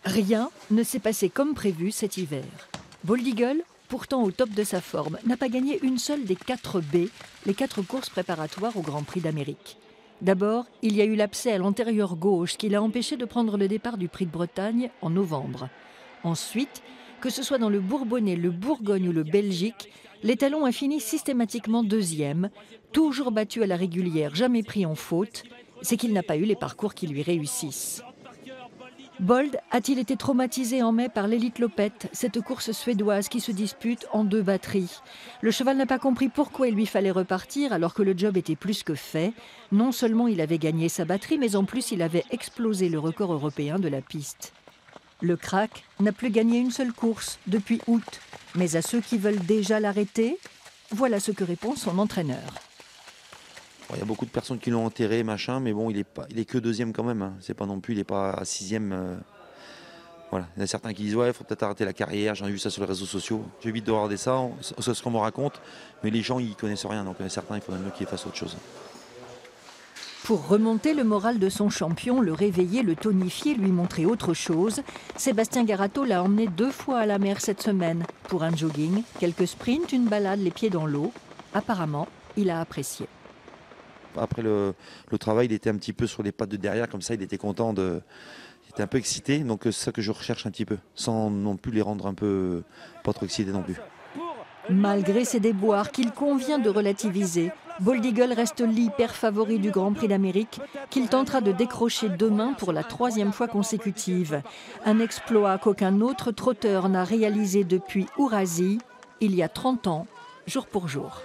Rien ne s'est passé comme prévu cet hiver. Bold Eagle, pourtant au top de sa forme, n'a pas gagné une seule des 4 B, les 4 courses préparatoires au Grand Prix d'Amérique. D'abord, il y a eu l'abcès à l'antérieur gauche qui l'a empêché de prendre le départ du Prix de Bretagne en novembre. Ensuite, que ce soit dans le Bourbonnais, le Bourgogne ou le Belgique, l'étalon a fini systématiquement deuxième, toujours battu à la régulière, jamais pris en faute. C'est qu'il n'a pas eu les parcours qui lui réussissent. Bold a-t-il été traumatisé en mai par l'Elite Lopette, cette course suédoise qui se dispute en 2 batteries? Le cheval n'a pas compris pourquoi il lui fallait repartir alors que le job était plus que fait. Non seulement il avait gagné sa batterie, mais en plus il avait explosé le record européen de la piste. Le crack n'a plus gagné une seule course depuis août. Mais à ceux qui veulent déjà l'arrêter, voilà ce que répond son entraîneur. Il y a beaucoup de personnes qui l'ont enterré, machin, mais bon, il est que deuxième quand même. Hein. C'est pas non plus, il n'est pas à sixième. Voilà. Il y en a certains qui disent ouais, il faut peut-être arrêter la carrière. J'ai vu ça sur les réseaux sociaux. J'évite de regarder ça, c'est ce qu'on me raconte, mais les gens ils connaissent rien, donc certains il faudrait mieux qu'ils fassent autre chose. Pour remonter le moral de son champion, le réveiller, le tonifier, lui montrer autre chose, Sébastien Garato l'a emmené 2 fois à la mer cette semaine pour un jogging, quelques sprints, une balade les pieds dans l'eau. Apparemment, il a apprécié. Après le travail, il était un petit peu sur les pattes de derrière, comme ça, il était content Il était un peu excité, donc c'est ça que je recherche un petit peu, sans non plus les rendre un peu pas trop excités non plus. Malgré ses déboires qu'il convient de relativiser, Bold Eagle reste l'hyper favori du Grand Prix d'Amérique qu'il tentera de décrocher demain pour la 3e fois consécutive. Un exploit qu'aucun autre trotteur n'a réalisé depuis Ourazi, il y a 30 ans, jour pour jour.